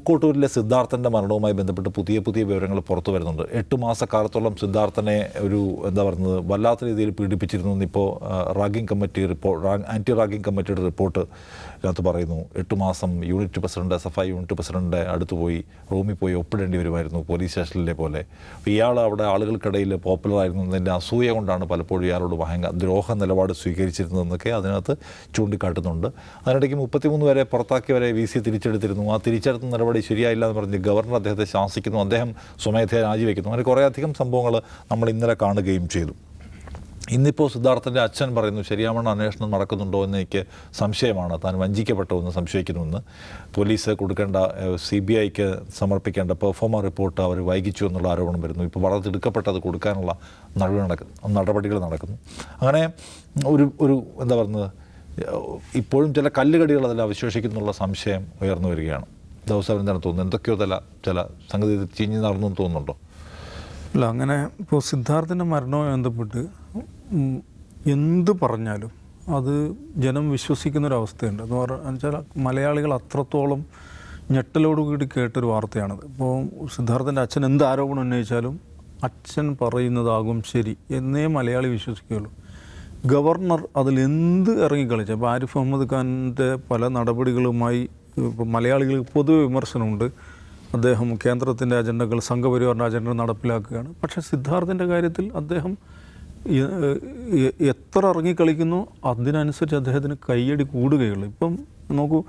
പൂക്കോട്ടൂരിലെ സിദ്ധാർത്ഥൻ്റെ മരണവുമായി ബന്ധപ്പെട്ട് പുതിയ പുതിയ വിവരങ്ങൾ പുറത്തു വരുന്നുണ്ട്. 8 മാസക്കാലത്തോളം സിദ്ധാർത്ഥനെ വല്ലാത്ത രീതിയിൽ പീഡിപ്പിച്ചിരുന്നു എന്നിപ്പോൾ റാഗിംഗ് കമ്മിറ്റി ആൻറ്റി റാഗിംഗ് കമ്മിറ്റിയുടെ റിപ്പോർട്ട് ഇതിനകത്ത് പറയുന്നു. 8 മാസം യൂണിറ്റ് പ്രസിഡന്റ്, SFI യൂണിറ്റ് പ്രസിഡന്റിൻ്റെ അടുത്ത് പോയി റൂമിൽ പോയി ഒപ്പിടേണ്ടി വരുമായിരുന്നു, പോലീസ് സ്റ്റേഷനിലെ പോലെ. ഇയാൾ അവിടെ ആളുകൾക്കിടയിൽ പോപ്പുലർ ആയിരുന്നതിൻ്റെ അസൂയ കൊണ്ടാണ് പലപ്പോഴും ഇയാളോട് ദ്രോഹ നിലപാട് സ്വീകരിച്ചിരുന്നതെന്നൊക്കെ അതിനകത്ത് ചൂണ്ടിക്കാട്ടുന്നുണ്ട്. അതിനിടയ്ക്ക് 33 വരെ പുറത്താക്കിയവരെ VC തിരിച്ചെടുത്തിരുന്നു. ആ തിരിച്ചെടുത്ത നടപടി ശരിയായില്ല എന്ന് പറഞ്ഞ് ഗവർണർ അദ്ദേഹത്തെ ശാസിക്കുന്നു, അദ്ദേഹം സ്വമേധയാ രാജിവെക്കുന്നു. അങ്ങനെ കുറേയധികം സംഭവങ്ങൾ നമ്മൾ ഇന്നലെ കാണുകയും ചെയ്തു. ഇന്നിപ്പോൾ സിദ്ധാർത്ഥൻ്റെ അച്ഛൻ പറയുന്നു, ശരിയാവണ്ണം അന്വേഷണം നടക്കുന്നുണ്ടോ എന്ന് എനിക്ക് സംശയമാണ്, താൻ വഞ്ചിക്കപ്പെട്ടോ എന്ന് സംശയിക്കുന്നുവെന്ന്. പോലീസ് കൊടുക്കേണ്ട CBIക്ക് സമർപ്പിക്കേണ്ട പെർഫോമർ റിപ്പോർട്ട് അവർ വൈകിച്ചു എന്നുള്ള ആരോപണം വരുന്നു. ഇപ്പോൾ വളർത്തിയെടുക്കപ്പെട്ടത് കൊടുക്കാനുള്ള നടപടികൾ നടക്കുന്നു. അങ്ങനെ ഒരു ഇപ്പോഴും ചില കല്ലുകടികൾ അതിൽ അവശേഷിക്കുന്നുള്ള സംശയം ഉയർന്നു വരികയാണ്. ദിവസം എന്താണ് തോന്നുന്നത്? എന്തൊക്കെയോ ചില സംഗതി ചീഞ്ഞ് നടന്നു തോന്നുന്നുണ്ടോ? അല്ല, അങ്ങനെ ഇപ്പോൾ സിദ്ധാർത്ഥൻ്റെ മരണവുമായി ബന്ധപ്പെട്ട് എന്ത് പറഞ്ഞാലും അത് ജനം വിശ്വസിക്കുന്നൊരവസ്ഥയുണ്ട്. എന്ന് വെച്ചാൽ മലയാളികൾ അത്രത്തോളം ഞെട്ടലോടുകൂടി കേട്ടൊരു വാർത്തയാണത്. ഇപ്പോൾ സിദ്ധാർത്ഥൻ്റെ അച്ഛൻ എന്ത് ആരോപണം ഉന്നയിച്ചാലും അച്ഛൻ പറയുന്നതാകും ശരി എന്നേ മലയാളി വിശ്വസിക്കുകയുള്ളൂ. ഗവർണർ അതിലെന്ത് ഇറങ്ങിക്കളിച്ച ഇപ്പോൾ ആരിഫ് മുഹമ്മദ് ഖാൻ്റെ പല നടപടികളുമായി ഇപ്പോൾ മലയാളികൾക്ക് പൊതുവെ വിമർശനമുണ്ട്. അദ്ദേഹം കേന്ദ്രത്തിൻ്റെ അജണ്ടകൾ, സംഘപരിവാറിൻ്റെ അജണ്ട നടപ്പിലാക്കുകയാണ്. പക്ഷേ സിദ്ധാർത്ഥൻ്റെ കാര്യത്തിൽ അദ്ദേഹം എത്ര ഇറങ്ങിക്കളിക്കുന്നു അതിനനുസരിച്ച് അദ്ദേഹത്തിന് കയ്യടി കൂടുകയുള്ളൂ. ഇപ്പം നോക്കൂ,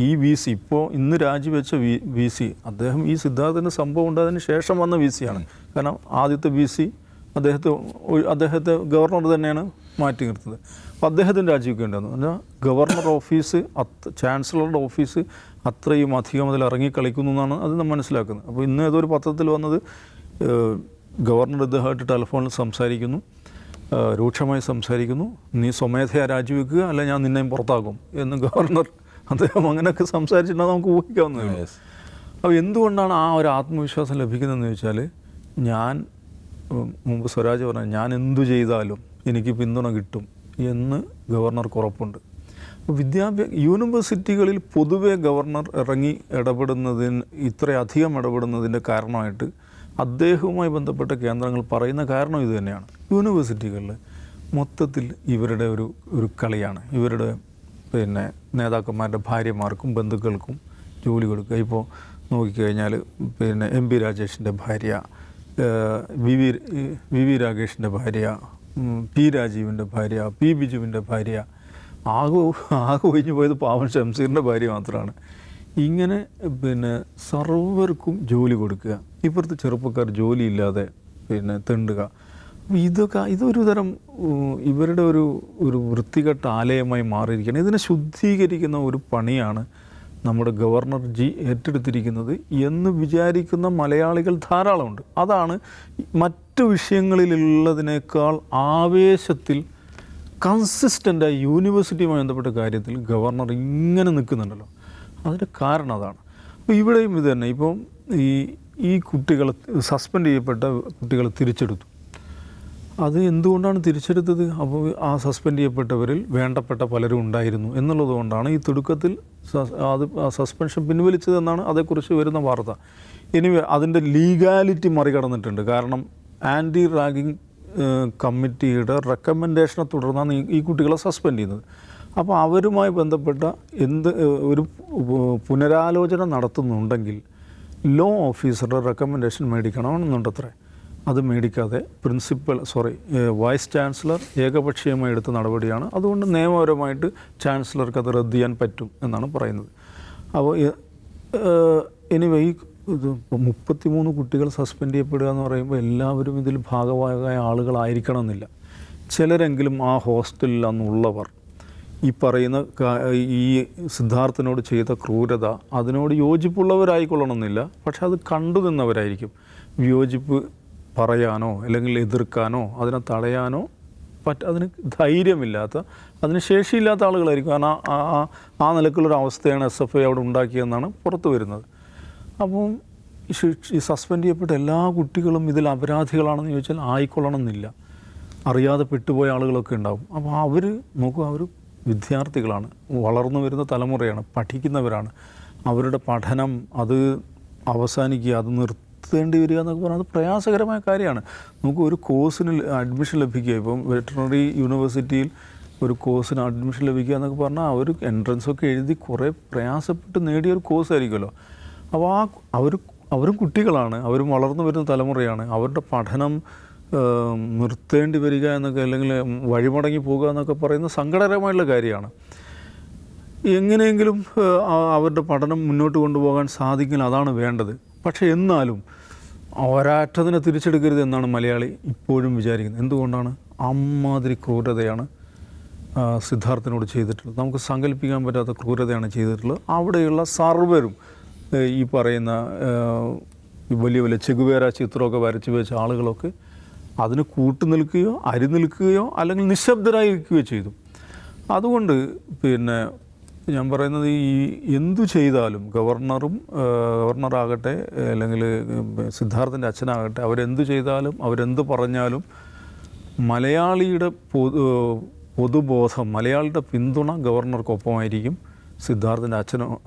ഈ VC ഇപ്പോൾ ഇന്ന് രാജിവെച്ച VC അദ്ദേഹം ഈ സിദ്ധാർത്ഥൻ്റെ സംഭവം ഉണ്ടായതിന് ശേഷം വന്ന VC ആണ്. കാരണം ആദ്യത്തെ VC അദ്ദേഹത്തെ ഗവർണർ തന്നെയാണ് മാറ്റി നിർത്തുന്നത്. അപ്പോൾ അദ്ദേഹത്തിന് രാജിവെക്കേണ്ടതെന്ന് പറഞ്ഞാൽ ഗവർണർ ഓഫീസ്, ചാൻസലറുടെ ഓഫീസ് അത്രയും അധികം അതിൽ ഇറങ്ങിക്കളിക്കുന്നു എന്നാണ് അത് നമ്മൾ മനസ്സിലാക്കുന്നത്. അപ്പോൾ ഇന്ന് ഏതൊരു പത്രത്തിൽ വന്നത്, ഗവർണർ ഇദ്ദേഹമായിട്ട് ടെലിഫോണിൽ സംസാരിക്കുന്നു, രൂക്ഷമായി സംസാരിക്കുന്നു, നീ സ്വമേധയാ രാജിവെക്കുക അല്ല ഞാൻ നിന്നെയും പുറത്താക്കും എന്ന് ഗവർണർ അദ്ദേഹം അങ്ങനെയൊക്കെ സംസാരിച്ചിട്ടുണ്ടെങ്കിൽ നമുക്ക് ഊഹിക്കാവുന്നതാണ്. അപ്പോൾ എന്തുകൊണ്ടാണ് ആ ഒരു ആത്മവിശ്വാസം ലഭിക്കുന്നതെന്ന് ചോദിച്ചാൽ, ഞാൻ മുമ്പ് സ്വരാജ് പറഞ്ഞു, ഞാൻ എന്തു ചെയ്താലും എനിക്ക് പിന്തുണ കിട്ടും എന്ന് ഗവർണർക്ക് ഉറപ്പുണ്ട്. യൂണിവേഴ്സിറ്റികളിൽ പൊതുവെ ഗവർണർ ഇത്രയധികം ഇടപെടുന്നതിൻ്റെ കാരണമായിട്ട് അദ്ദേഹവുമായി ബന്ധപ്പെട്ട കേന്ദ്രങ്ങൾ പറയുന്ന കാരണം ഇത് തന്നെയാണ്. യൂണിവേഴ്സിറ്റികളിൽ മൊത്തത്തിൽ ഇവരുടെ ഒരു കളിയാണ്. ഇവരുടെ നേതാക്കന്മാരുടെ ഭാര്യമാർക്കും ബന്ധുക്കൾക്കും ജോലി കൊടുക്കുക. ഇപ്പോൾ നോക്കിക്കഴിഞ്ഞാൽ MP രാജേഷിൻ്റെ ഭാര്യ, വി രാകേഷിൻ്റെ ഭാര്യ, P രാജീവിൻ്റെ ഭാര്യ, P ബിജുവിൻ്റെ ഭാര്യ, ആകെ ഒഴിഞ്ഞു പോയത് പാവൻ ഷംസീറിൻ്റെ ഭാര്യ മാത്രമാണ്. ഇങ്ങനെ സർവർക്കും ജോലി കൊടുക്കുക, ഇപ്പുറത്ത് ചെറുപ്പക്കാർ ജോലിയില്ലാതെ തെണ്ടുക. ഇതൊരു തരം ഇവരുടെ ഒരു വൃത്തികെട്ട ആലയമായി മാറിയിരിക്കുകയാണ്. ഇതിനെ ശുദ്ധീകരിക്കുന്ന ഒരു പണിയാണ് നമ്മുടെ ഗവർണർ ഏറ്റെടുത്തിരിക്കുന്നത് എന്ന് വിചാരിക്കുന്ന മലയാളികൾ ധാരാളമുണ്ട്. അതാണ് മറ്റു വിഷയങ്ങളിലുള്ളതിനേക്കാൾ ആവേശത്തിൽ കൺസിസ്റ്റൻ്റായി യൂണിവേഴ്സിറ്റിയുമായി ബന്ധപ്പെട്ട കാര്യത്തിൽ ഗവർണർ ഇങ്ങനെ നിൽക്കുന്നുണ്ടല്ലോ. അതിൻ്റെ കാരണം അതാണ്. അപ്പോൾ ഇവിടെയും ഇത് തന്നെ. ഇപ്പം ഈ കുട്ടികളെ സസ്പെൻഡ് ചെയ്യപ്പെട്ട കുട്ടികളെ തിരിച്ചെടുത്തു. അത് എന്തുകൊണ്ടാണ് തിരിച്ചെടുത്തത്? അപ്പോൾ ആ സസ്പെൻഡ് ചെയ്യപ്പെട്ടവരിൽ വേണ്ടപ്പെട്ട പലരും ഉണ്ടായിരുന്നു എന്നുള്ളത് കൊണ്ടാണ് ഈ തിടുക്കത്തിൽ സസ്പെൻഷൻ പിൻവലിച്ചതെന്നാണ് അതേക്കുറിച്ച് വരുന്ന വാർത്ത. ഇനി അതിൻ്റെ ലീഗാലിറ്റി മറികടന്നിട്ടുണ്ട്. കാരണം ആൻറ്റി റാഗിംഗ് കമ്മിറ്റിയുടെ റെക്കമെൻഡേഷനെ തുടർന്നാണ് ഈ കുട്ടികളെ സസ്പെൻഡ് ചെയ്യുന്നത്. അപ്പോൾ അവരുമായി ബന്ധപ്പെട്ട ഒരു പുനരാലോചന നടത്തുന്നുണ്ടെങ്കിൽ ലോ ഓഫീസറുടെ റെക്കമെൻഡേഷൻ മേടിക്കണമെന്നുണ്ടത്രേ. അത് മേടിക്കാതെ വൈസ് ചാൻസലർ ഏകപക്ഷീയമായി എടുത്ത നടപടിയാണ്. അതുകൊണ്ട് നിയമപരമായിട്ട് ചാൻസലർക്ക് അത് റദ്ദ് ചെയ്യാൻ പറ്റും എന്നാണ് പറയുന്നത്. അപ്പോൾ എനിവേ ഈ 33 കുട്ടികൾ സസ്പെൻഡ് ചെയ്യപ്പെടുക എന്ന് പറയുമ്പോൾ എല്ലാവരും ഇതിൽ ഭാഗമായ ആളുകളായിരിക്കണമെന്നില്ല. ചിലരെങ്കിലും ആ ഹോസ്റ്റലിൽ അന്നുള്ളവർ ഈ പറയുന്ന ഈ സിദ്ധാർത്ഥനോട് ചെയ്ത ക്രൂരത അതിനോട് യോജിപ്പുള്ളവരായിക്കൊള്ളണമെന്നില്ല. പക്ഷെ അത് കണ്ടു നിന്നവരായിരിക്കും. വിയോജിപ്പ് പറയാനോ അല്ലെങ്കിൽ എതിർക്കാനോ അതിനെ തടയാനോ അതിന് ധൈര്യമില്ലാത്ത, അതിന് ശേഷിയില്ലാത്ത ആളുകളായിരിക്കും. കാരണം ആ നിലക്കുള്ളൊരു അവസ്ഥയാണ് SFI അവിടെ ഉണ്ടാക്കിയതെന്നാണ് പുറത്തു വരുന്നത്. അപ്പം ഈ സസ്പെൻഡ് ചെയ്യപ്പെട്ട എല്ലാ കുട്ടികളും ഇതിൽ അപരാധികളാണെന്ന് ചോദിച്ചാൽ ആയിക്കൊള്ളണമെന്നില്ല. അറിയാതെ പെട്ടുപോയ ആളുകളൊക്കെ ഉണ്ടാകും. അപ്പോൾ അവർ വിദ്യാർത്ഥികളാണ്, വളർന്നു വരുന്ന തലമുറയാണ്, പഠിക്കുന്നവരാണ്. അവരുടെ പഠനം അത് അവസാനിക്കുക, അത് നിർത്തേണ്ടി വരിക എന്നൊക്കെ പറഞ്ഞാൽ അത് പ്രയാസകരമായ കാര്യമാണ്. നമുക്ക് ഒരു കോഴ്സിന് അഡ്മിഷൻ ലഭിക്കുക, ഇപ്പം വെറ്ററിനറി യൂണിവേഴ്സിറ്റിയിൽ ഒരു കോഴ്സിന് അഡ്മിഷൻ ലഭിക്കുക എന്നൊക്കെ പറഞ്ഞാൽ അവർ എൻട്രൻസൊക്കെ എഴുതി കുറേ പ്രയാസപ്പെട്ട് നേടിയൊരു കോഴ്സ് ആയിരിക്കുമല്ലോ. അപ്പോൾ അവരും കുട്ടികളാണ്, അവരും വളർന്നു വരുന്ന തലമുറയാണ്. അവരുടെ പഠനം നിർത്തേണ്ടി വരിക എന്നൊക്കെ, അല്ലെങ്കിൽ വഴിമുടങ്ങി പോകുക എന്നൊക്കെ പറയുന്നത് സങ്കടകരമായിട്ടുള്ള കാര്യമാണ്. എങ്ങനെയെങ്കിലും അവരുടെ പഠനം മുന്നോട്ട് കൊണ്ടുപോകാൻ സാധിക്കില്ല, അതാണ് വേണ്ടത്. പക്ഷേ എന്നാലും ഒരാറ്റതിനെ തിരിച്ചെടുക്കരുത് എന്നാണ് മലയാളി ഇപ്പോഴും വിചാരിക്കുന്നത്. എന്തുകൊണ്ടാണ്? അമ്മാതിരി ക്രൂരതയാണ് സിദ്ധാർത്ഥിനോട് ചെയ്തിട്ടുള്ളത്. നമുക്ക് സങ്കല്പിക്കാൻ പറ്റാത്ത ക്രൂരതയാണ് ചെയ്തിട്ടുള്ളത്. അവിടെയുള്ള സർവരും ഈ പറയുന്ന വലിയ വലിയ ചെഗുവേര ചിത്രമൊക്കെ വരച്ച് വെച്ച ആളുകളൊക്കെ അതിന് കൂട്ടുനിൽക്കുകയോ അരിനിൽക്കുകയോ അല്ലെങ്കിൽ നിശബ്ദരായിരിക്കുകയോ ചെയ്തു. അതുകൊണ്ട് പിന്നെ ഞാൻ പറയുന്നത്, ഈ എന്തു ചെയ്താലും ഗവർണറാകട്ടെ അല്ലെങ്കിൽ സിദ്ധാർത്ഥിൻ്റെ അച്ഛനാകട്ടെ, അവരെന്തു ചെയ്താലും അവരെന്ത് പറഞ്ഞാലും മലയാളിയുടെ പൊതുബോധം, മലയാളിയുടെ പിന്തുണ ഗവർണർക്കൊപ്പമായിരിക്കും, സിദ്ധാർത്ഥിൻ്റെ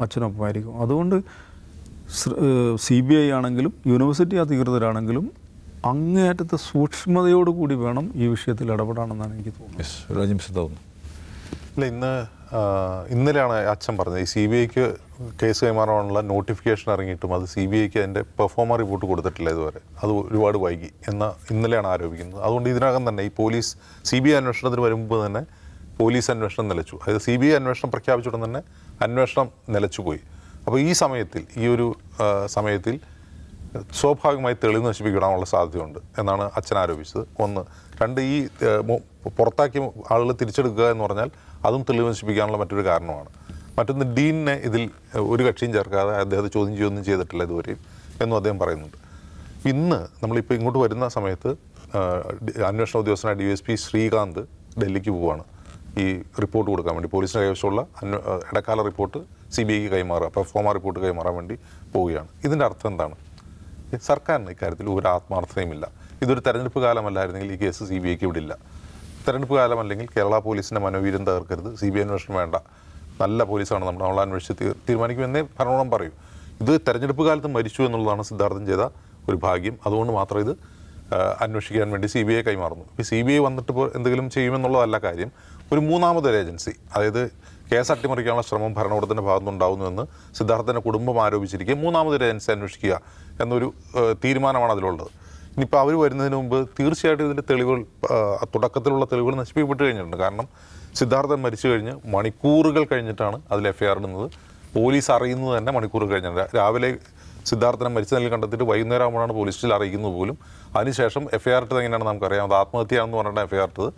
അച്ഛനൊപ്പമായിരിക്കും. അതുകൊണ്ട് CBI ആണെങ്കിലും യൂണിവേഴ്സിറ്റി അധികൃതരാണെങ്കിലും അങ്ങേയറ്റത്തെ സൂക്ഷ്മതയോടുകൂടി വേണം ഈ വിഷയത്തിൽ ഇടപെടാനെന്നാണ് എനിക്ക് തോന്നുന്നത്. ഇല്ല, ഇന്നലെയാണ് അച്ഛൻ പറഞ്ഞത് ഈ CBIക്ക് കേസ് കൈമാറാനുള്ള നോട്ടിഫിക്കേഷൻ ഇറങ്ങിയിട്ടും അത് CBIക്ക് അതിൻ്റെ പെർഫോമർ റിപ്പോർട്ട് കൊടുത്തിട്ടില്ല ഇതുവരെ, അത് ഒരുപാട് വൈകി ഇന്നലെയാണ് ആരോപിക്കുന്നത്. അതുകൊണ്ട് ഇതിനകം തന്നെ ഈ പോലീസ് CBI അന്വേഷണത്തിന് വരുമ്പോൾ തന്നെ പോലീസ് അന്വേഷണം നിലച്ചു. അതായത് CBI അന്വേഷണം പ്രഖ്യാപിച്ചുടൻ തന്നെ അന്വേഷണം നിലച്ചുപോയി. അപ്പോൾ ഈ സമയത്തിൽ സ്വാഭാവികമായി തെളിവ് നശിപ്പിക്കാനുള്ള സാധ്യതയുണ്ട് എന്നാണ് അച്ഛൻ ആരോപിച്ചത്. 1. 2, ഈ പുറത്താക്കിയ ആളുകൾ തിരിച്ചെടുക്കുക എന്ന് പറഞ്ഞാൽ അതും തെളിവ് നശിപ്പിക്കാനുള്ള മറ്റൊരു കാരണമാണ്. മറ്റൊന്ന്, ഡീനിനെ ഇതിൽ ഒരു കക്ഷിയും ചേർക്കാതെ അദ്ദേഹത്തെ ചോദ്യം ചെയ്യുകയൊന്നും ചെയ്തിട്ടില്ല ഇതുവരെയും എന്നും അദ്ദേഹം പറയുന്നുണ്ട്. ഇന്ന് നമ്മളിപ്പോൾ ഇങ്ങോട്ട് വരുന്ന സമയത്ത് അന്വേഷണ ഉദ്യോഗസ്ഥനായ DSP ശ്രീകാന്ത് ഡൽഹിക്ക് പോവുകയാണ് ഈ റിപ്പോർട്ട് കൊടുക്കാൻ വേണ്ടി. പോലീസിന് കൈവശമുള്ള ഇടക്കാല റിപ്പോർട്ട് CBIക്ക് കൈമാറുക, പെർഫോമർ റിപ്പോർട്ട് കൈമാറാൻ വേണ്ടി പോവുകയാണ്. ഇതിൻ്റെ അർത്ഥം എന്താണ്? സർക്കാരിന് ഇക്കാര്യത്തിൽ ഒരു ആത്മാർത്ഥതയുമില്ല. ഇതൊരു തെരഞ്ഞെടുപ്പ് കാലമല്ലായിരുന്നെങ്കിൽ ഈ കേസ് CBIക്ക് ഇവിടെ ഇല്ല. തെരഞ്ഞെടുപ്പ് കാലമല്ലെങ്കിൽ കേരള പോലീസിൻ്റെ മനോവീര്യം തകർക്കരുത്, CBI അന്വേഷണം വേണ്ട, നല്ല പോലീസാണ് നമ്മൾ അന്വേഷിച്ച് തീരുമാനിക്കുമെന്നേ ഭരണകൂടം പറയൂ. ഇത് തെരഞ്ഞെടുപ്പ് കാലത്ത് മരിച്ചു എന്നുള്ളതാണ് സിദ്ധാർത്ഥൻ ചെയ്ത ഒരു ഭാഗ്യം. അതുകൊണ്ട് മാത്രം ഇത് അന്വേഷിക്കാൻ വേണ്ടി CBI കൈമാറുന്നു. ഇപ്പോൾ CBI വന്നിട്ട് എന്തെങ്കിലും ചെയ്യുമെന്നുള്ളതല്ല കാര്യം. ഒരു മൂന്നാമതൊരു ഏജൻസി, അതായത് കേസ് അട്ടിമറിക്കാനുള്ള ശ്രമം ഭരണകൂടത്തിൻ്റെ ഭാഗത്തുനിന്നുണ്ടാകുന്നുവെന്ന് സിദ്ധാർത്ഥൻ്റെ കുടുംബം ആരോപിച്ചിരിക്കുക, മൂന്നാമതൊരു ഏജൻസി അന്വേഷിക്കുക എന്നൊരു തീരുമാനമാണ് അതിലുള്ളത്. ഇനിയിപ്പോൾ അവർ വരുന്നതിന് മുമ്പ് തീർച്ചയായിട്ടും ഇതിൻ്റെ തെളിവുകൾ, തുടക്കത്തിലുള്ള തെളിവുകൾ നശിപ്പിക്കപ്പെട്ട് കഴിഞ്ഞിട്ടുണ്ട്. കാരണം സിദ്ധാർത്ഥൻ മരിച്ചു കഴിഞ്ഞ് മണിക്കൂറുകൾ കഴിഞ്ഞിട്ടാണ് അതിൽ FIR ഇടുന്നത്. പോലീസ് അറിയുന്നത് തന്നെ മണിക്കൂറുകൾ കഴിഞ്ഞിട്ട്. രാവിലെ സിദ്ധാർത്ഥനെ മരിച്ച നിലയിൽ കണ്ടെത്തിയിട്ട് വൈകുന്നേരം ആകുമ്പോഴാണ് പോലീസിൽ അറിയിക്കുന്നത് പോലും. അതിനുശേഷം FIR ഇട്ടത് എങ്ങനെയാണ് നമുക്കറിയാം. അത് ആത്മഹത്യയാണെന്ന് പറഞ്ഞിട്ട് FIR ഇട്ടത്.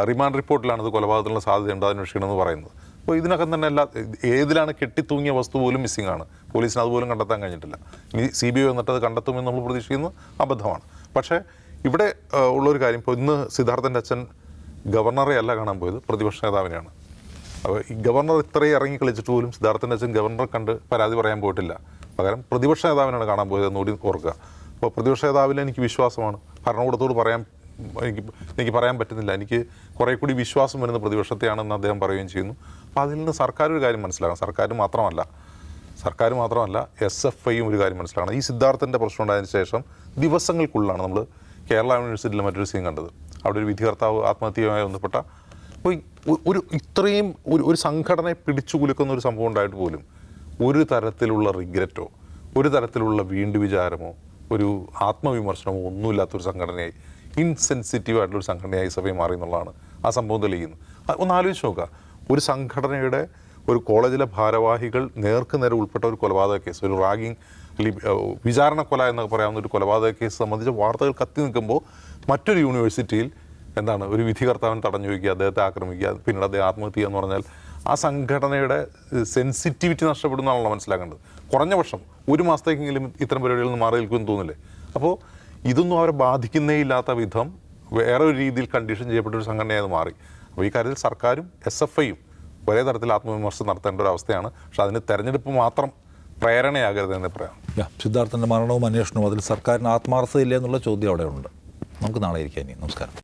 റിമാൻഡ് റിപ്പോർട്ടിലാണ് ഇത് കൊലപാതകത്തിനുള്ള സാധ്യതയുണ്ട്, അന്വേഷിക്കണമെന്ന് പറയുന്നത്. അപ്പോൾ ഇതിനകം തന്നെ ഏതിലാണ് കെട്ടിത്തൂങ്ങിയ വസ്തു പോലും മിസ്സിംഗ് ആണ്. പോലീസിന് അതുപോലും കണ്ടെത്താൻ കഴിഞ്ഞിട്ടില്ല. ഇനി CBI വന്നിട്ട് അത് കണ്ടെത്തുമെന്ന് നമ്മൾ പ്രതീക്ഷിക്കുന്നത് അബദ്ധമാണ്. പക്ഷേ ഇവിടെ ഉള്ളൊരു കാര്യം, ഇപ്പോൾ ഇന്ന് സിദ്ധാർത്ഥൻ്റെ അച്ഛൻ ഗവർണറെ അല്ല കാണാൻ പോയത്, പ്രതിപക്ഷ നേതാവിനെയാണ്. അപ്പോൾ ഈ ഗവർണർ ഇത്രയും ഇറങ്ങി കളിച്ചിട്ട് പോലും സിദ്ധാർത്ഥൻ്റെ അച്ഛൻ ഗവർണറെ കണ്ട് പരാതി പറയാൻ പോയിട്ടില്ല. പകരം പ്രതിപക്ഷ നേതാവിനാണ് കാണാൻ പോയത് എന്നുകൂടി ഓർക്കുക. അപ്പോൾ പ്രതിപക്ഷ നേതാവിൽ എനിക്ക് വിശ്വാസമാണ്. ഭരണകൂടത്തോട് എനിക്ക് പറയാൻ പറ്റുന്നില്ല, എനിക്ക് കുറേ കൂടി വിശ്വാസം വരുന്ന പ്രതിപക്ഷത്തെയാണെന്ന് അദ്ദേഹം പറയുകയും ചെയ്യുന്നു. അപ്പോൾ അതിൽ നിന്ന് സർക്കാർ ഒരു കാര്യം മനസ്സിലാക്കണം. സർക്കാർ മാത്രമല്ല SFIയും ഒരു കാര്യം മനസ്സിലാക്കണം. ഈ സിദ്ധാർത്ഥൻ്റെ പ്രശ്നം ഉണ്ടായതിനു ശേഷം ദിവസങ്ങൾക്കുള്ളിലാണ് നമ്മൾ കേരള യൂണിവേഴ്സിറ്റിയിലെ മറ്റൊരു സീൻ കണ്ടത്. അവിടെ ഒരു വിധികർത്താവ് ആത്മഹത്യയുമായി ബന്ധപ്പെട്ട ഇത്രയും ഒരു സംഘടനയെ പിടിച്ചു കുലുക്കുന്ന ഒരു സംഭവം ഉണ്ടായിട്ട് പോലും ഒരു തരത്തിലുള്ള റിഗ്രറ്റോ, ഒരു തരത്തിലുള്ള വീണ്ടും വിചാരമോ, ഒരു ആത്മവിമർശനമോ ഒന്നുമില്ലാത്തൊരു സംഘടനയായി, ഇൻസെൻസിറ്റീവ് ആയിട്ടുള്ളൊരു സംഘടനയായി SFI മാറി എന്നുള്ളതാണ് ആ സംഭവം തെളിയിക്കുന്നത്. ഒന്ന് ആലോചിച്ച് നോക്കുക, ഒരു സംഘടനയുടെ ഒരു കോളേജിലെ ഭാരവാഹികൾ നേർക്കുനേരെ ഉൾപ്പെട്ട ഒരു കൊലപാതക കേസ്, ഒരു റാഗിങ് വിചാരണ കൊല എന്നൊക്കെ പറയാവുന്ന ഒരു കൊലപാതക കേസ് സംബന്ധിച്ച വാർത്തകൾ കത്തി നിൽക്കുമ്പോൾ മറ്റൊരു യൂണിവേഴ്സിറ്റിയിൽ ഒരു വിധികർത്താവിനെ തടഞ്ഞു വയ്ക്കുക, അദ്ദേഹത്തെ ആക്രമിക്കുക, പിന്നീട് അദ്ദേഹം ആത്മഹത്യ എന്ന് പറഞ്ഞാൽ ആ സംഘടനയുടെ സെൻസിറ്റിവിറ്റി നഷ്ടപ്പെടുന്നതാണല്ലോ മനസ്സിലാക്കേണ്ടത്. കുറഞ്ഞ പക്ഷം ഒരു മാസത്തേക്കെങ്കിലും ഇത്തരം പരിപാടികളിൽ നിന്ന് മാറി നിൽക്കുമെന്ന് തോന്നില്ലേ? അപ്പോൾ ഇതൊന്നും അവരെ ബാധിക്കുന്നേ ഇല്ലാത്ത വിധം വേറെ ഒരു രീതിയിൽ കണ്ടീഷൻ ചെയ്യപ്പെട്ട ഒരു സംഘടനയായി മാറി. അപ്പോൾ ഈ കാര്യത്തിൽ സർക്കാരും SFIയും ഒരേ തരത്തിൽ ആത്മവിമർശനം നടത്തേണ്ട ഒരു അവസ്ഥയാണ്. പക്ഷെ അതിന് തെരഞ്ഞെടുപ്പ് മാത്രം പ്രേരണയാകരുതെന്ന് പറയാം. സിദ്ധാർത്ഥൻ്റെ മരണവും അന്വേഷണവും അതിൽ സർക്കാരിന് ആത്മാർത്ഥതയില്ല എന്നുള്ള ചോദ്യം അവിടെ ഉണ്ട്. നമുക്ക് നാളെ ഇരിക്കാം. ഇനി നമസ്കാരം.